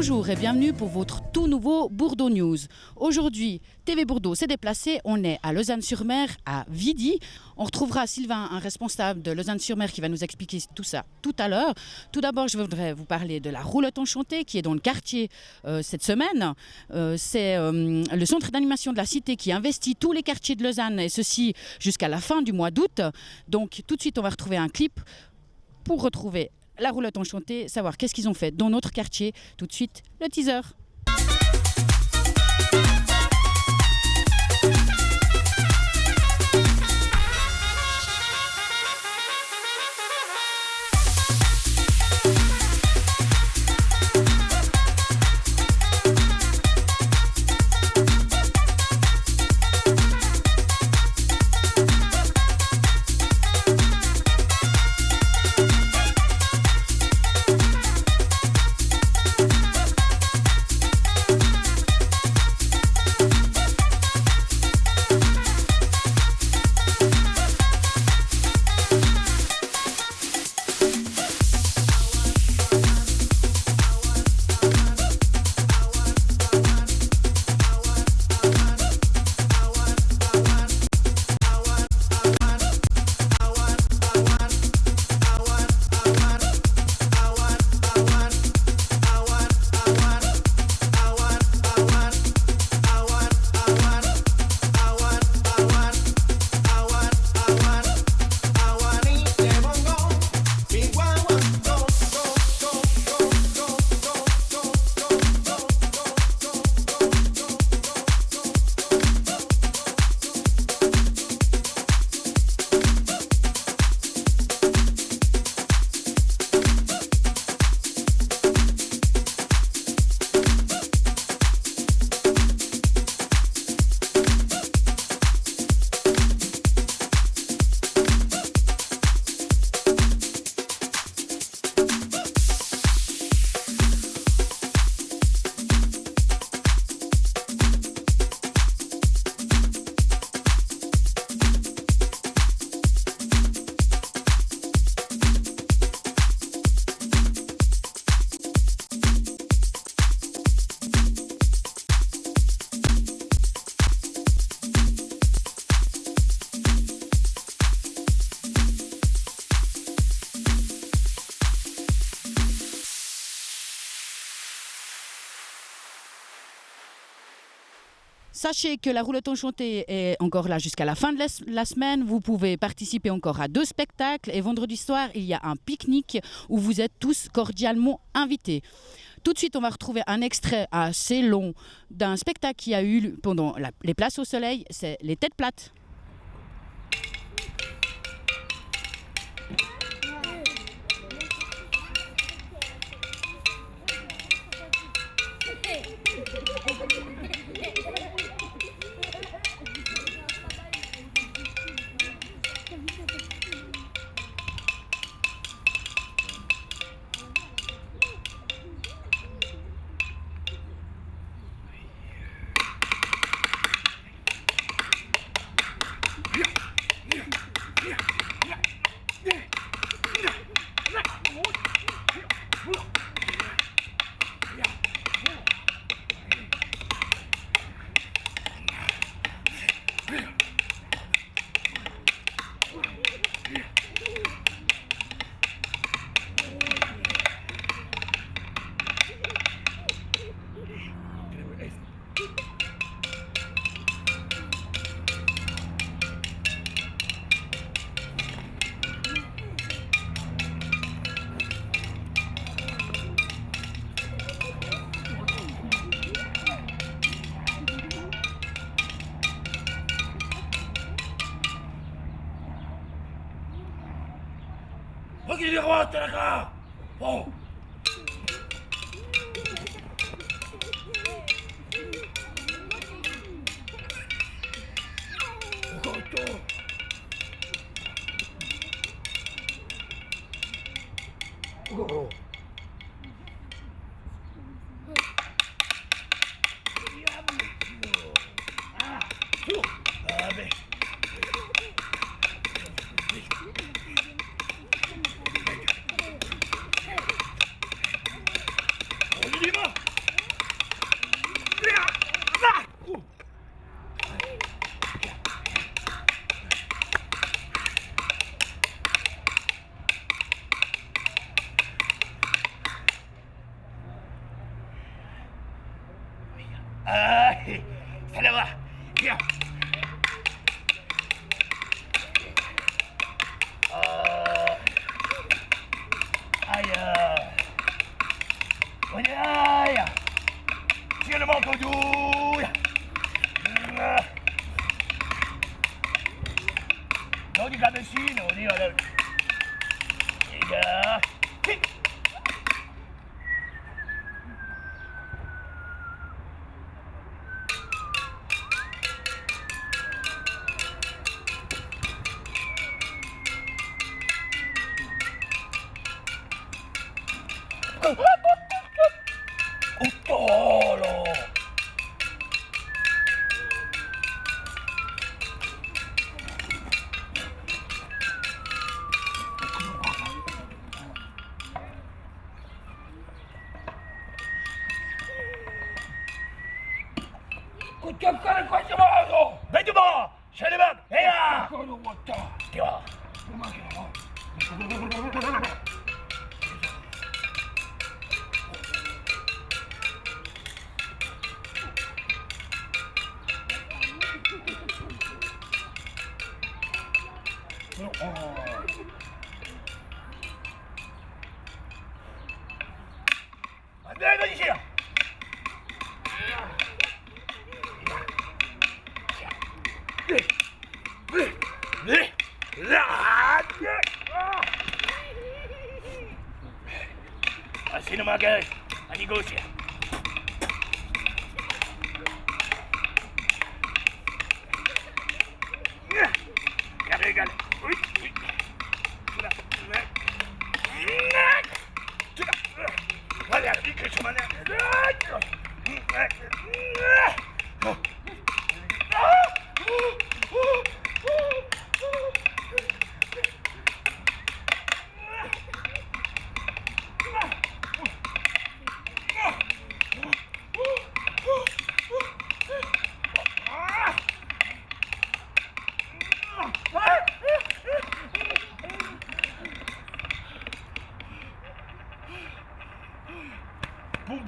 Bonjour et bienvenue pour votre tout nouveau Bourdeaux News. Aujourd'hui, TV Bourdeaux s'est déplacé, on est à Lausanne-sur-Mer, à Vidy. On retrouvera Sylvain, un responsable de Lausanne-sur-Mer qui va nous expliquer tout ça tout à l'heure. Tout d'abord, je voudrais vous parler de la roulotte enchantée qui est dans le quartier cette semaine. C'est le centre d'animation de la Cité qui investit tous les quartiers de Lausanne et ceci jusqu'à la fin du mois d'août. Donc tout de suite, on va retrouver un clip pour retrouver la roulotte enchantée, savoir qu'est-ce qu'ils ont fait dans notre quartier. Tout de suite, le teaser. Sachez que la roulotte enchantée est encore là jusqu'à la fin de la semaine. Vous pouvez participer encore à 2 spectacles et vendredi soir, il y a un pique-nique où vous êtes tous cordialement invités. Tout de suite, on va retrouver un extrait assez long d'un spectacle qui a eu pendant les Places au Soleil, c'est Les Têtes Plates. Oggi rotte raga! Oh! Oh! Ai, ça va. Viens. Aïe. Aïe. Tiens le manteau douille. Non, du cabecine, on dit, les gars. Cutolo! Kutkapkara kwasimado! Betumo! Shalibak! Heya! Kono wata! Kiwa! Andiamo di sia! Sino magay? Anigosya. Gale. Uy. Vaya, que se maneja.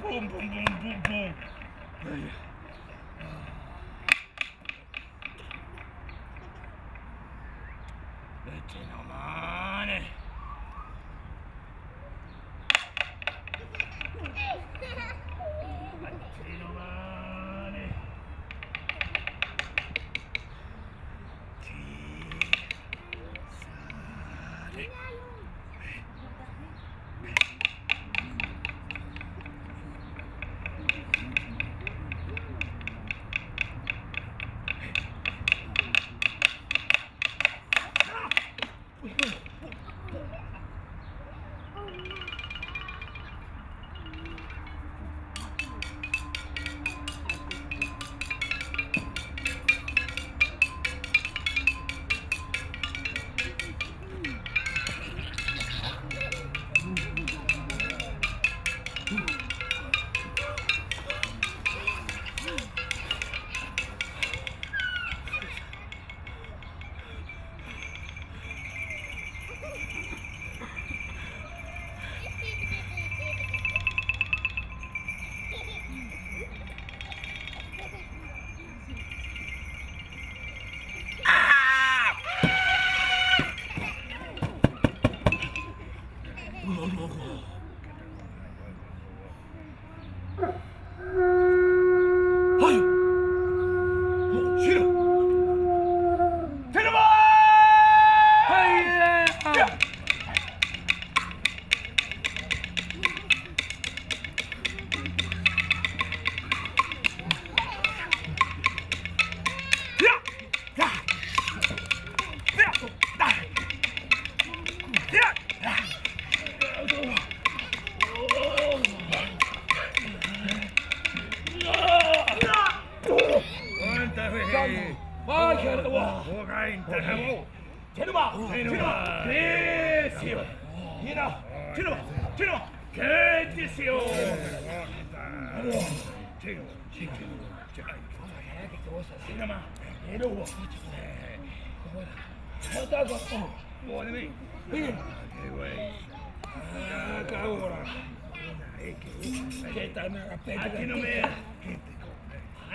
Boom. Mettino mane. Mettino mane. Sale.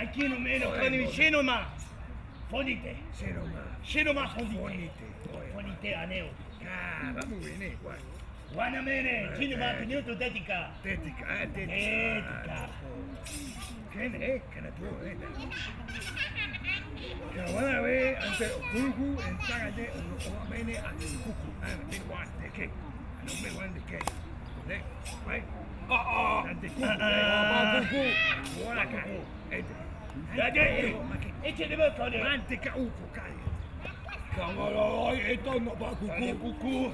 Aquí no menos, Shenoma. Fonite. Shenoma Fonite. Fonite Aneo. Ah, va muy bien, guay. Guanamene, Shenoma Pinuto Tetica. Tetica. Tetica. Que na tu, que van a ver ante Kuku en Tagade o Mene a Kuku. Me guante que. No me guante que. Right? Ante Kuku. Buona cara. Dade, eche de boca de. Ante ka uku kai. Cámara, esto no va a Dade cucu.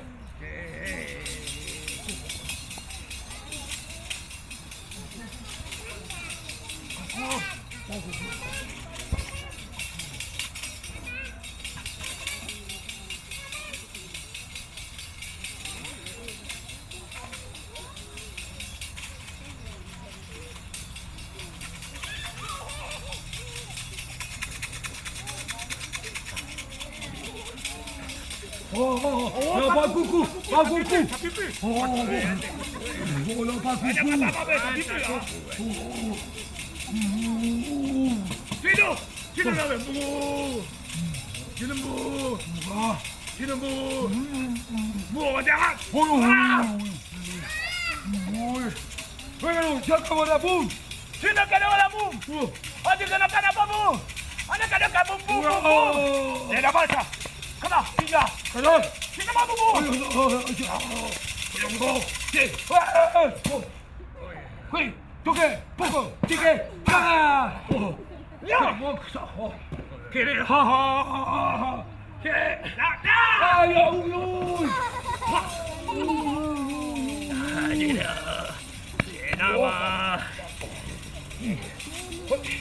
No, pas coucou, pas coucou. Oh, non, pas coucou. la boum. Tu ne connais pas la boum. On dit que ne connais pas boum. On ne connaît pas boum boum boum. C'est là-bas ça. Comment, Pinga? Alors, C'est là-bas boum. oui, toqué, poco, tique, ah, Viens. quel est, ha ha ha, aïe, oh, okay.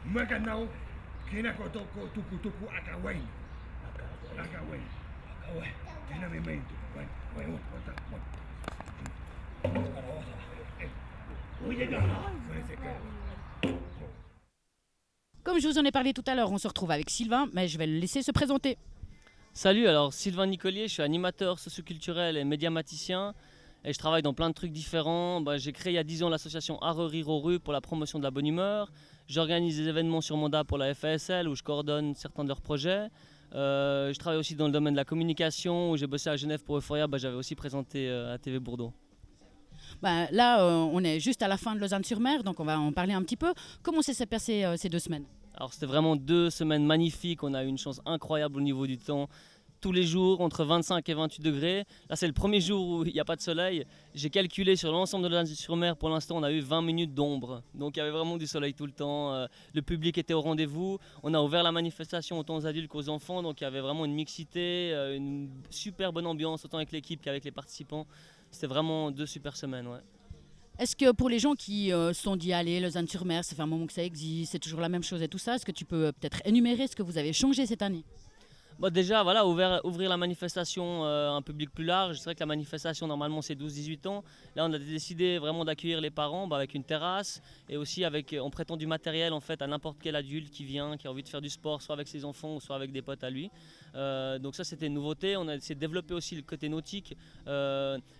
Maganao, kina ko tuku akawain. Akawain. Kina me mento. Comme je vous en ai parlé tout à l'heure, on se retrouve avec Sylvain, mais je vais le laisser se présenter. Salut, alors Sylvain Nicolier, je suis animateur socioculturel et médiamaticien et je travaille dans plein de trucs différents. J'ai créé il y a 10 ans l'association Rire pour la promotion de la bonne humeur. J'organise des événements sur mandat pour la FASL où je coordonne certains de leurs projets. Je travaille aussi dans le domaine de la communication où j'ai bossé à Genève pour Euphoria, j'avais aussi présenté à TV Bordeaux. Là, on est juste à la fin de Lausanne-sur-Mer, donc on va en parler un petit peu. Comment s'est passé ces 2 semaines ? Alors c'était vraiment 2 semaines magnifiques, on a eu une chance incroyable au niveau du temps. Tous les jours, entre 25 et 28 degrés. Là, c'est le premier jour où il n'y a pas de soleil. J'ai calculé sur l'ensemble de Lausanne-sur-Mer, pour l'instant, on a eu 20 minutes d'ombre. Donc il y avait vraiment du soleil tout le temps. Le public était au rendez-vous. On a ouvert la manifestation autant aux adultes qu'aux enfants. Donc il y avait vraiment une mixité, une super bonne ambiance, autant avec l'équipe qu'avec les participants. C'était vraiment 2 super semaines, ouais. Est-ce que pour les gens qui sont d'y aller, Lausanne-sur-Mer, ça fait un moment que ça existe, c'est toujours la même chose et tout ça, est-ce que tu peux peut-être énumérer ce que vous avez changé cette année ? Déjà, voilà, ouvrir la manifestation à un public plus large. C'est vrai que la manifestation, normalement, c'est 12-18 ans. Là, on a décidé vraiment d'accueillir les parents avec une terrasse et aussi en prêtant du matériel en fait, à n'importe quel adulte qui vient, qui a envie de faire du sport, soit avec ses enfants ou soit avec des potes à lui. Donc ça, c'était une nouveauté. On a essayé de développer aussi le côté nautique,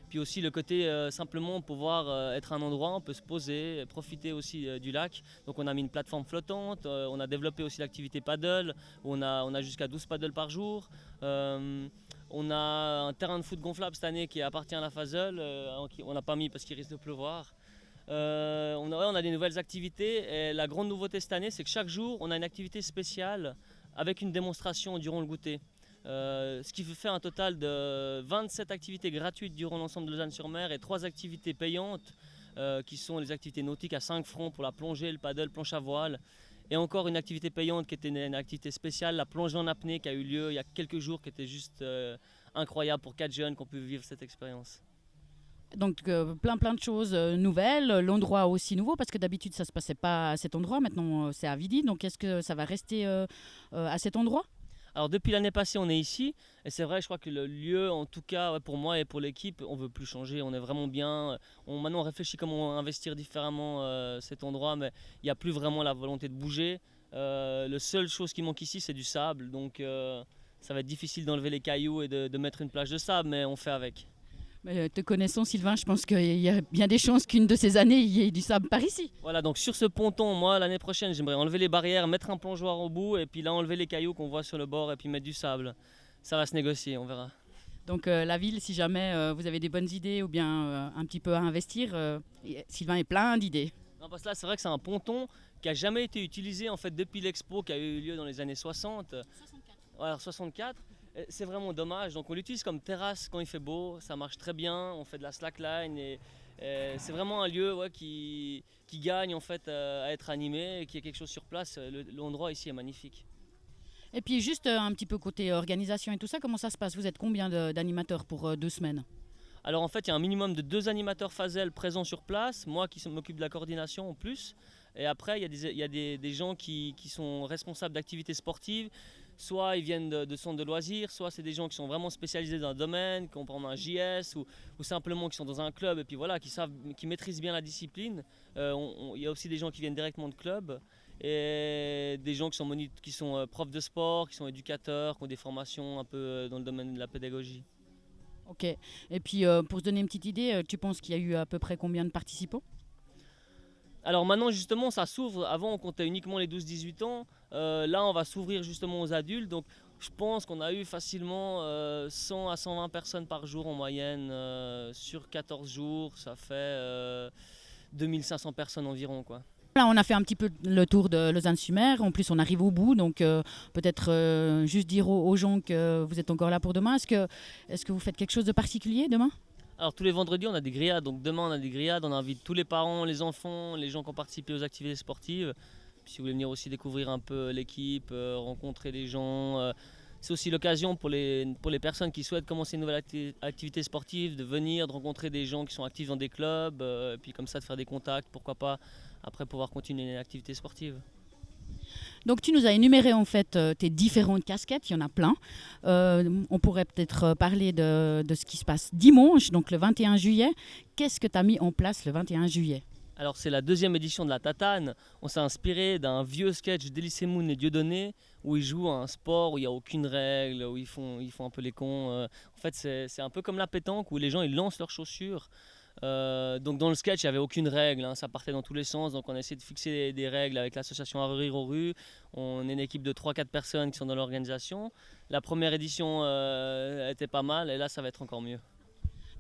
puis aussi le côté simplement pouvoir être un endroit où on peut se poser, profiter aussi du lac. Donc on a mis une plateforme flottante, on a développé aussi l'activité paddle, où on a jusqu'à 12 paddles par jour. On a un terrain de foot gonflable cette année qui appartient à la Fasel, on n'a pas mis parce qu'il risque de pleuvoir. On a des nouvelles activités et la grande nouveauté cette année, c'est que chaque jour on a une activité spéciale avec une démonstration durant le goûter. Ce qui fait un total de 27 activités gratuites durant l'ensemble de Lausanne-sur-Mer et 3 activités payantes qui sont les activités nautiques à 5 francs pour la plongée, le paddle, planche à voile. Et encore une activité payante qui était une activité spéciale, la plongée en apnée qui a eu lieu il y a quelques jours, qui était juste incroyable pour 4 jeunes qui ont pu vivre cette expérience. Donc plein de choses nouvelles, l'endroit aussi nouveau parce que d'habitude ça ne se passait pas à cet endroit, maintenant c'est à Vidi, donc est-ce que ça va rester à cet endroit ? Alors depuis l'année passée on est ici et c'est vrai je crois que le lieu en tout cas pour moi et pour l'équipe on ne veut plus changer, on est vraiment bien, maintenant on réfléchit comment investir différemment cet endroit mais il n'y a plus vraiment la volonté de bouger, la seule chose qui manque ici c'est du sable donc ça va être difficile d'enlever les cailloux et de mettre une plage de sable mais on fait avec. Mais te connaissant Sylvain, je pense qu'il y a bien des chances qu'une de ces années, il y ait du sable par ici. Voilà, donc sur ce ponton, moi l'année prochaine, j'aimerais enlever les barrières, mettre un plongeoir au bout et puis là enlever les cailloux qu'on voit sur le bord et puis mettre du sable. Ça va se négocier, on verra. Donc la ville, si jamais vous avez des bonnes idées ou bien un petit peu à investir, Sylvain est plein d'idées. Non, parce que là, c'est vrai que c'est un ponton qui n'a jamais été utilisé en fait depuis l'expo qui a eu lieu dans les années 60. 64. Alors 64. C'est vraiment dommage, donc on l'utilise comme terrasse quand il fait beau, ça marche très bien, on fait de la slackline et c'est vraiment un lieu qui gagne en fait à être animé et qui a quelque chose sur place, l'endroit ici est magnifique. Et puis juste un petit peu côté organisation et tout ça, comment ça se passe ? Vous êtes combien d'animateurs pour 2 semaines ? Alors en fait il y a un minimum de 2 animateurs Fasel présents sur place, moi qui m'occupe de la coordination en plus, et après il y a des gens qui sont responsables d'activités sportives. Soit ils viennent de centres de loisirs, soit c'est des gens qui sont vraiment spécialisés dans un domaine, qui ont par exemple un JS ou simplement qui sont dans un club et puis voilà, qui maîtrisent bien la discipline. Il y a aussi des gens qui viennent directement de clubs et des gens qui sont profs de sport, qui sont éducateurs, qui ont des formations un peu dans le domaine de la pédagogie. Ok. Et puis pour se donner une petite idée, tu penses qu'il y a eu à peu près combien de participants ? Alors maintenant justement ça s'ouvre, avant on comptait uniquement les 12-18 ans, là on va s'ouvrir justement aux adultes, donc je pense qu'on a eu facilement 100 à 120 personnes par jour en moyenne sur 14 jours, ça fait 2500 personnes environ quoi. Là, on a fait un petit peu le tour de Lausanne-sur-Mer, en plus on arrive au bout, donc peut-être juste dire aux gens que vous êtes encore là pour demain. Est-ce que vous faites quelque chose de particulier demain ? Alors tous les vendredis on a des grillades, donc demain on a des grillades, on invite tous les parents, les enfants, les gens qui ont participé aux activités sportives. Puis si vous voulez venir aussi découvrir un peu l'équipe, rencontrer des gens, c'est aussi l'occasion pour les personnes qui souhaitent commencer une nouvelle activité sportive de venir, de rencontrer des gens qui sont actifs dans des clubs, et puis comme ça de faire des contacts, pourquoi pas après pouvoir continuer une activité sportive. Donc tu nous as énuméré en fait tes différentes casquettes, il y en a plein. On pourrait peut-être parler de ce qui se passe dimanche, donc le 21 juillet. Qu'est-ce que tu as mis en place le 21 juillet ? Alors c'est la 2e édition de la Tatane. On s'est inspiré d'un vieux sketch d'Elie Moon et Dieudonné où ils jouent à un sport où il n'y a aucune règle, où ils font un peu les cons. En fait c'est un peu comme la pétanque où les gens ils lancent leurs chaussures. Donc dans le sketch il n'y avait aucune règle, hein, ça partait dans tous les sens. Donc on a essayé de fixer des règles avec l'association À rire aux rues. On est une équipe de 3-4 personnes qui sont dans l'organisation. La première édition était pas mal et là ça va être encore mieux.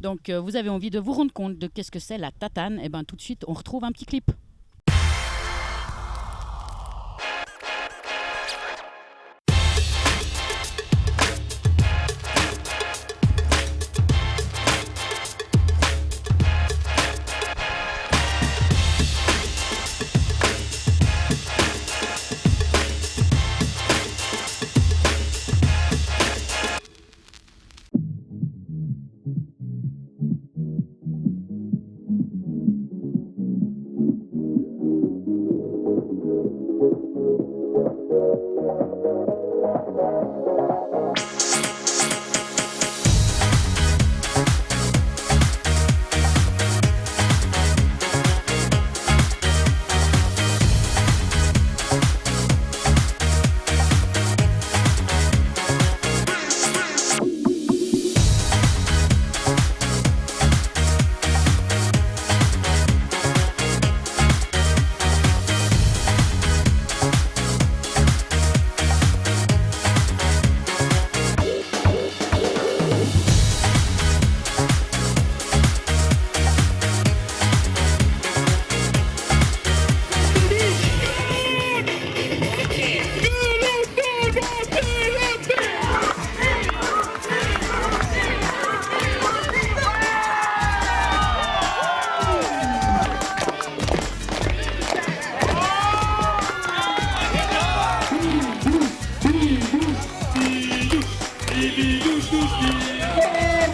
Donc vous avez envie de vous rendre compte de qu'est-ce que c'est la tatane, et bien tout de suite on retrouve un petit clip.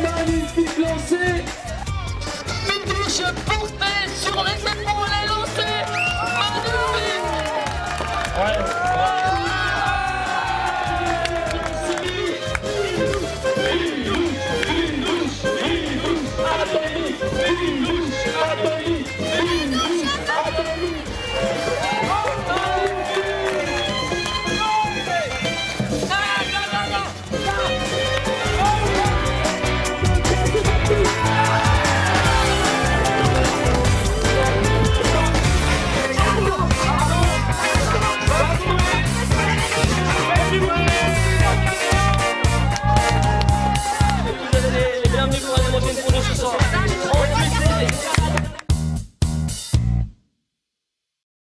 Magnifique lancé. Une touche portée sur les épaules et lancée.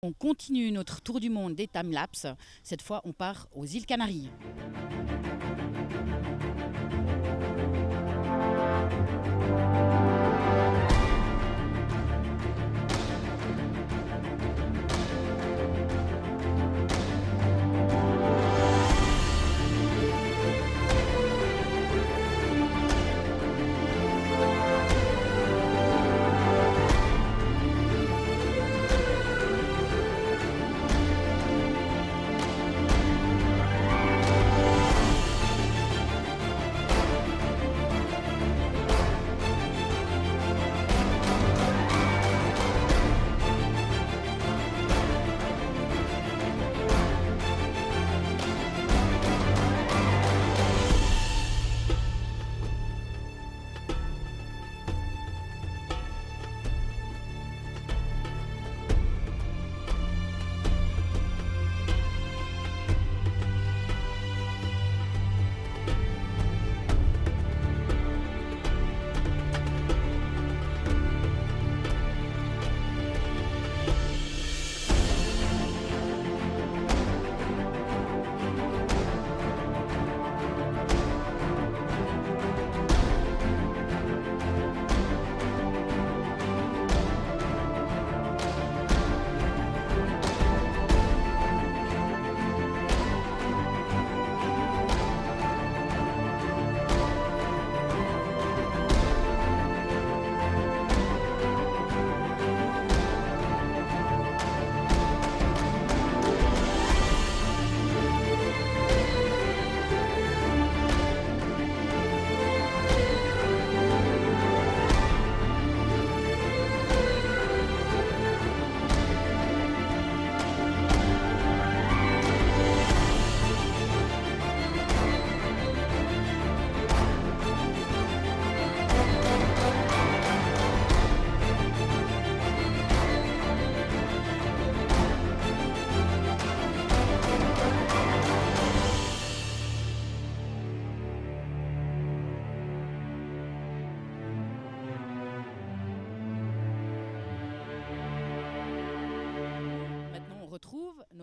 On continue notre tour du monde des timelapses. Cette fois, on part aux îles Canaries.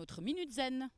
notre Minute Zen.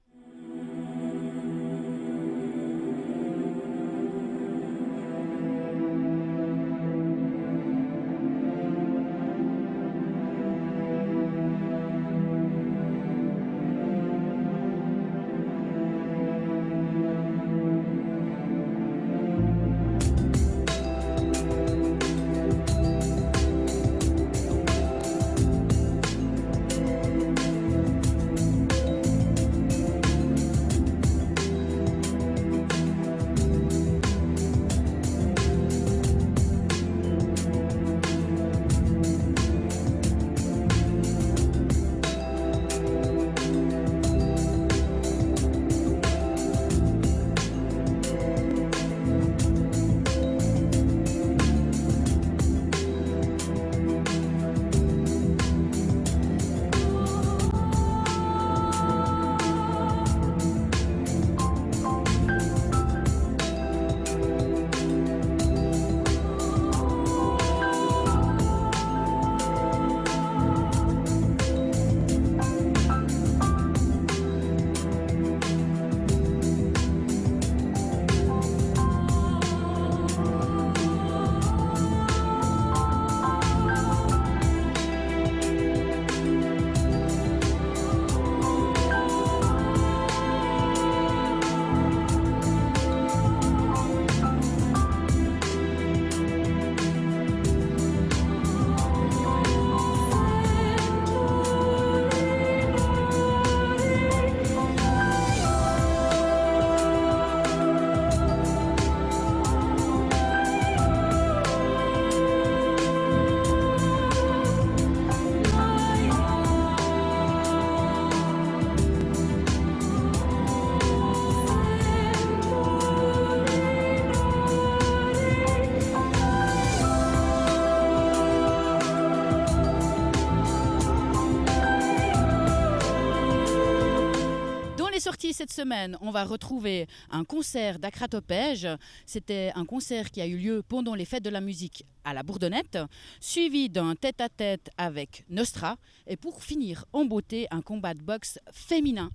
Sortie cette semaine, on va retrouver un concert d'Akratopège. C'était un concert qui a eu lieu pendant les fêtes de la musique à la Bourdonnette, suivi d'un tête-à-tête avec Nostra. Et pour finir en beauté, un combat de boxe féminin.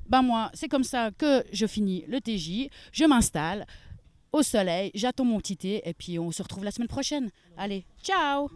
Ben moi, c'est comme ça que je finis le TJ. Je m'installe au soleil, j'attends mon petit thé et puis on se retrouve la semaine prochaine. Allez, ciao!